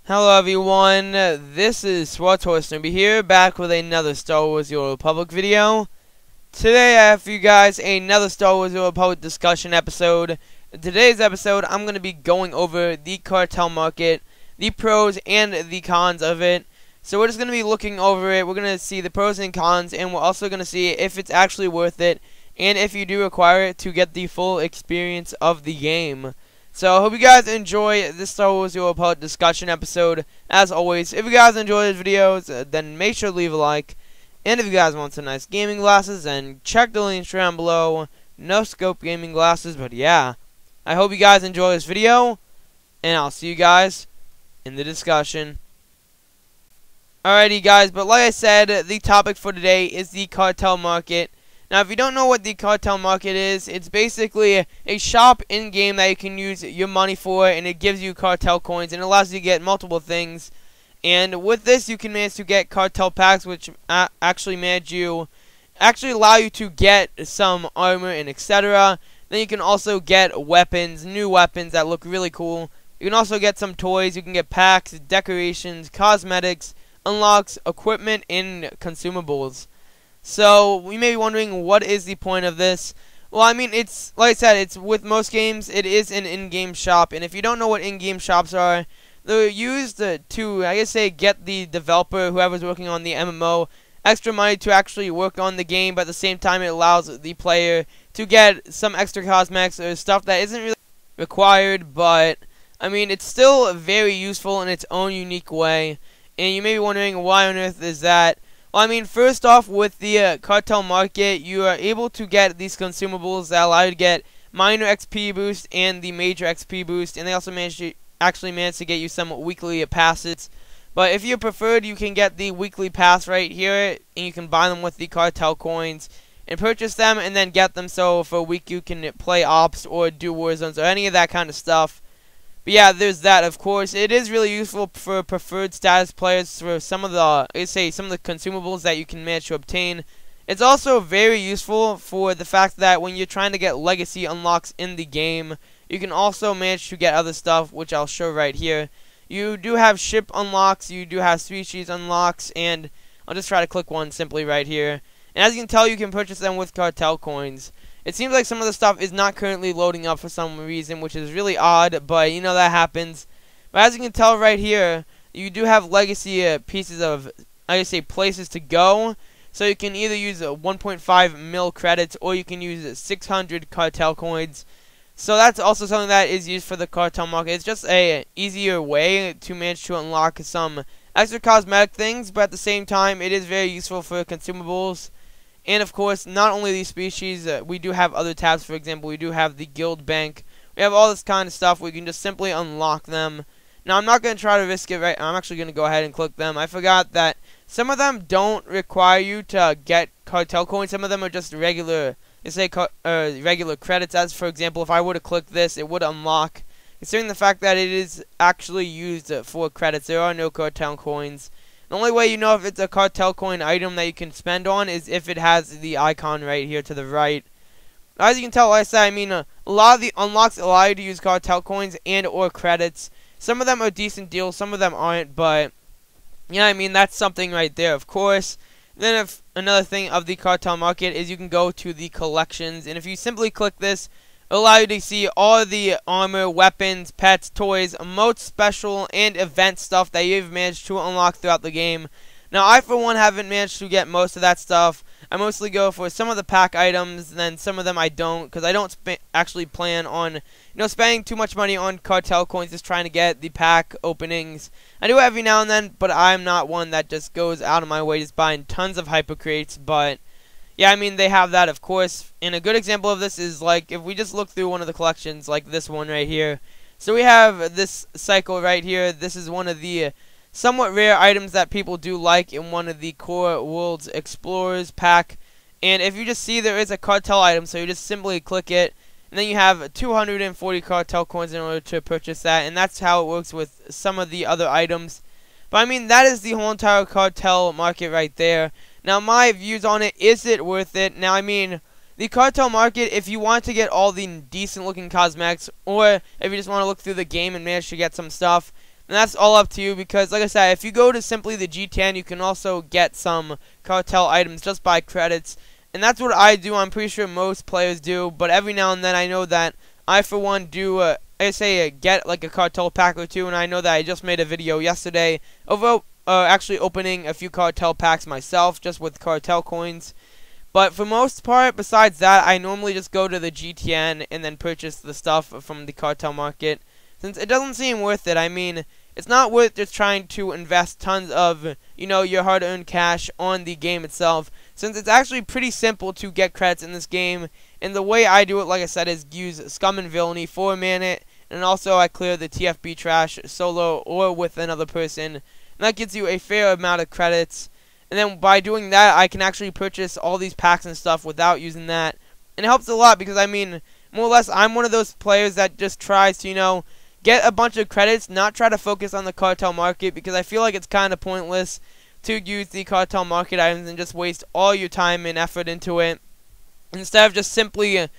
Hello everyone, this is Supersnoopy here, back with another Star Wars The Old Republic video. Today I have for you guys another Star Wars The Old Republic discussion episode. In today's episode, I'm going to be going over the cartel market, the pros and the cons of it. So we're just going to be looking over it, we're going to see the pros and cons, and we're also going to see if it's actually worth it, and if you do require it to get the full experience of the game. So I hope you guys enjoy this Star Wars The Old Republic discussion episode. As always, if you guys enjoy these videos, then make sure to leave a like. And if you guys want some nice gaming glasses, then check the links down below. No scope gaming glasses, but yeah. I hope you guys enjoy this video, and I'll see you guys in the discussion. Alrighty guys, but like I said, the topic for today is the cartel market. Now, if you don't know what the cartel market is, it's basically a shop in-game that you can use your money for, and it gives you cartel coins, and it allows you to get multiple things. And with this, you can manage to get cartel packs, which actually allow you to get some armor and etc. Then you can also get weapons, new weapons that look really cool. You can also get some toys, you can get packs, decorations, cosmetics, unlocks, equipment, and consumables. So, we may be wondering, what is the point of this? Well, I mean, it's, like I said, it's with most games, it is an in-game shop, and if you don't know what in-game shops are, they're used to, I guess say, get the developer, whoever's working on the MMO, extra money to actually work on the game, but at the same time, it allows the player to get some extra cosmetics or stuff that isn't really required, but, I mean, it's still very useful in its own unique way, and you may be wondering, why on earth is that? Well, I mean, first off, with the cartel market, you are able to get these consumables that allow you to get minor XP boost and the major XP boost, and they also manage to get you some weekly passes. But if you preferred, you can get the weekly pass right here, and you can buy them with the cartel coins and purchase them, and then get them so for a week you can play ops or do war zones or any of that kind of stuff. But yeah, there's that, of course. It is really useful for preferred status players for some of the, some of the consumables that you can manage to obtain. It's also very useful for the fact that when you're trying to get legacy unlocks in the game, you can also manage to get other stuff, which I'll show right here. You do have ship unlocks, you do have species unlocks, and I'll just try to click one simply right here. And as you can tell, you can purchase them with cartel coins. It seems like some of the stuff is not currently loading up for some reason, which is really odd, but you know that happens. But as you can tell right here, you do have legacy pieces of, places to go. So you can either use 1.5 mil credits, or you can use 600 cartel coins. So that's also something that is used for the cartel market. It's just a easier way to manage to unlock some extra cosmetic things, but at the same time, it is very useful for consumables. And of course, not only these species, we do have other tabs. For example, we do have the guild bank. We have all this kind of stuff. We can just simply unlock them. Now, I'm not going to try to risk it right. I'm actually going to go ahead and click them. I forgot that some of them don't require you to get cartel coins. Some of them are just regular, regular credits. As for example, if I were to click this, it would unlock. Considering the fact that it is actually used for credits, there are no cartel coins. The only way you know if it's a cartel coin item that you can spend on is if it has the icon right here to the right. As you can tell, like I said, I mean, a lot of the unlocks allow you to use cartel coins and or credits. Some of them are decent deals, some of them aren't, but, yeah, I mean, that's something right there, of course. Then if another thing of the cartel market is you can go to the collections, and if you simply click this, it'll allow you to see all the armor, weapons, pets, toys, emotes, special, and event stuff that you've managed to unlock throughout the game. Now, I, for one, haven't managed to get most of that stuff. I mostly go for some of the pack items, and then some of them I don't, because I don't actually plan on, spending too much money on cartel coins just trying to get the pack openings. I do every now and then, but I'm not one that just goes out of my way just buying tons of hyper crates, but yeah, I mean, they have that, of course, and a good example of this is, like, if we just look through one of the collections, like this one right here. So we have this cycle right here. This is one of the somewhat rare items that people do like in one of the Core Worlds Explorers pack. And if you just see there is a cartel item, so you just simply click it, and then you have 240 cartel coins in order to purchase that, and that's how it works with some of the other items. But, I mean, that is the whole entire cartel market right there. Now, my views on it, is it worth it? Now, I mean, the cartel market, if you want to get all the decent looking cosmetics, or if you just want to look through the game and manage to get some stuff, And that's all up to you because, like I said, if you go to simply the G10, you can also get some cartel items just by credits. And that's what I do. I'm pretty sure most players do. But every now and then I know that I, for one, do, get like a cartel pack or two. And I know that I just made a video yesterday of actually opening a few cartel packs myself just with cartel coins. But for most part, besides that, I normally just go to the GTN and then purchase the stuff from the cartel market. Since it doesn't seem worth it. I mean, it's not worth just trying to invest tons of, your hard-earned cash on the game itself. Since it's actually pretty simple to get credits in this game. And the way I do it, like I said, is use Scum and Villainy for a minute. And also I clear the TFB trash solo or with another person. And that gives you a fair amount of credits. And then by doing that, I can actually purchase all these packs and stuff without using that. And it helps a lot because, I mean, more or less, I'm one of those players that just tries to, get a bunch of credits, not try to focus on the cartel market, because I feel like it's kind of pointless to use the cartel market items and just waste all your time and effort into it, instead of just simply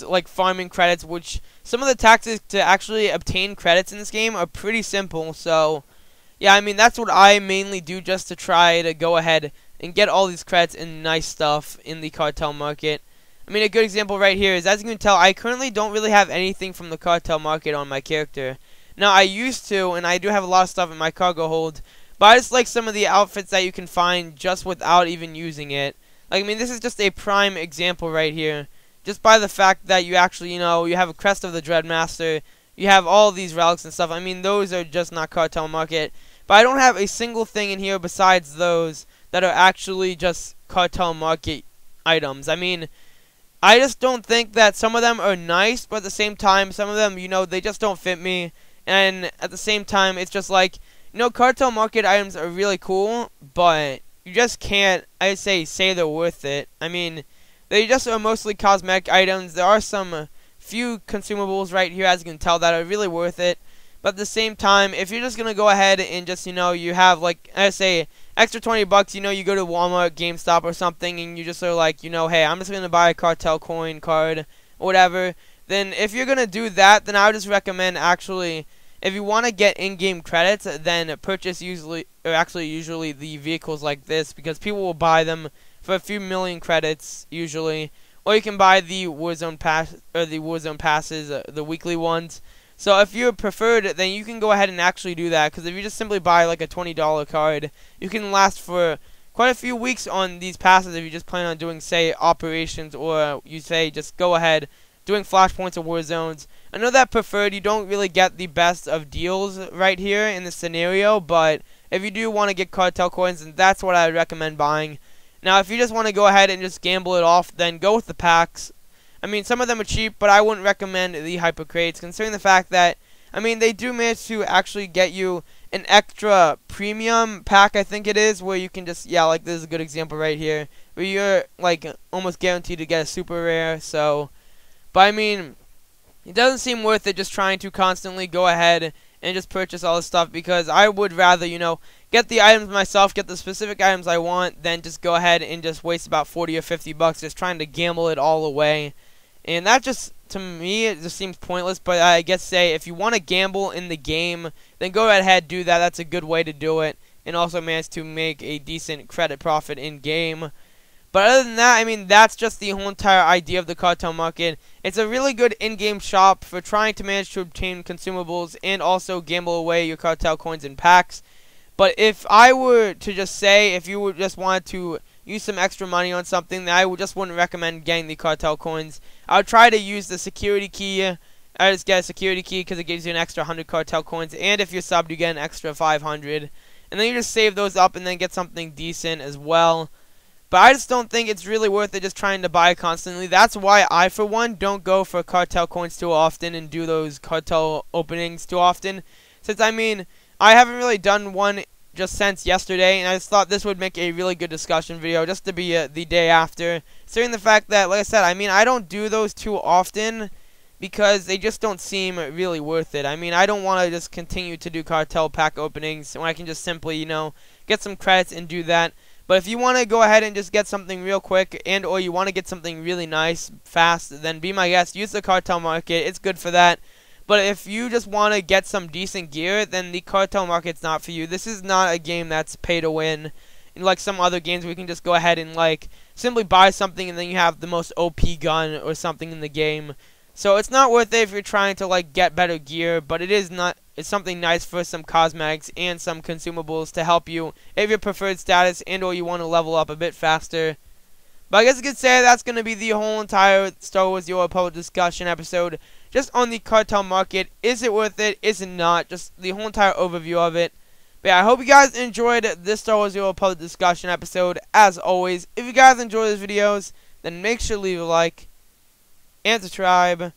like farming credits, which some of the tactics to actually obtain credits in this game are pretty simple. So yeah, I mean, that's what I mainly do just to try to go ahead and get all these credits and nice stuff in the cartel market. I mean, a good example right here is, as you can tell, I currently don't really have anything from the cartel market on my character. Now, I used to, and I do have a lot of stuff in my cargo hold, but I just like some of the outfits that you can find just without even using it. Like, I mean, this is just a prime example right here. Just by the fact that you actually, you have a Crest of the Dreadmaster, you have all these relics and stuff. I mean, those are just not cartel market. But I don't have a single thing in here besides those that are actually just cartel market items. I mean, I just don't think that some of them are nice, but at the same time, some of them, they just don't fit me. And at the same time, it's just like, cartel market items are really cool, but you just can't, I say they're worth it. I mean, they just are mostly cosmetic items. There are some few consumables right here, as you can tell, that are really worth it. But at the same time, if you're just going to go ahead and just, you have, like, I say, extra 20 bucks, you go to Walmart, GameStop, or something, and you just are like, hey, I'm just going to buy a cartel coin card, or whatever. Then if you're going to do that, then I would just recommend, actually, if you want to get in-game credits, then purchase usually the vehicles like this, because people will buy them for a few million credits, usually. Or you can buy the Warzone Pass, or the Warzone Passes, the weekly ones. So if you preferred it, then you can go ahead and actually do that, because if you just simply buy like a $20 card, you can last for quite a few weeks on these passes if you just plan on doing, say, operations, or you say just go ahead doing flashpoints or war zones. I know that preferred you don't really get the best of deals right here in this scenario, but if you do want to get cartel coins, then that's what I would recommend buying. Now, if you just want to go ahead and just gamble it off, then go with the packs. I mean, some of them are cheap, but I wouldn't recommend the hyper crates, considering the fact that, I mean, they do manage to actually get you an extra premium pack, I think it is, where you can just, yeah, like this is a good example right here, where you're, like, almost guaranteed to get a super rare. So, but I mean, it doesn't seem worth it just trying to constantly go ahead and just purchase all this stuff, because I would rather, get the items myself, get the specific items I want, than just go ahead and just waste about 40 or 50 bucks just trying to gamble it all away. And that just, to me, it just seems pointless. But I guess, say, if you want to gamble in the game, then go ahead, do that. That's a good way to do it, and also manage to make a decent credit profit in game. But other than that, I mean, that's just the whole entire idea of the cartel market. It's a really good in-game shop for trying to manage to obtain consumables and also gamble away your cartel coins and packs. But if I were to just say, if you would just want to use some extra money on something, then I wouldn't recommend getting the cartel coins. I would try to use the security key. I just get a security key because it gives you an extra 100 cartel coins, and if you're subbed, you get an extra 500. And then you just save those up and then get something decent as well. But I just don't think it's really worth it just trying to buy constantly. That's why I, for one, don't go for cartel coins too often and do those cartel openings too often. Since, I mean, I haven't really done one just since yesterday, and I just thought this would make a really good discussion video just to be the day after. Considering the fact that, like I said, I mean, I don't do those too often because they just don't seem really worth it. I mean, I don't want to just continue to do cartel pack openings when I can just simply, get some credits and do that. But if you want to go ahead and just get something real quick, and or you want to get something really nice, fast, then be my guest. Use the cartel market. It's good for that. But if you just want to get some decent gear, then the Cartel market's not for you. This is not a game that's pay to win. Like some other games where you can just go ahead and like simply buy something and then you have the most OP gun or something in the game. So it's not worth it if you're trying to like get better gear, but it is not. It's something nice for some cosmetics and some consumables to help you if your preferred status and or you want to level up a bit faster. But I guess you could say that's going to be the whole entire Star Wars The Old Republic discussion episode. Just on the Cartel market. Is it worth it? Is it not? Just the whole entire overview of it. But yeah, I hope you guys enjoyed this Star Wars The Old Republic discussion episode. As always, if you guys enjoy these videos, then make sure to leave a like and subscribe.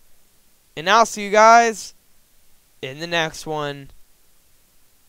And I'll see you guys in the next one.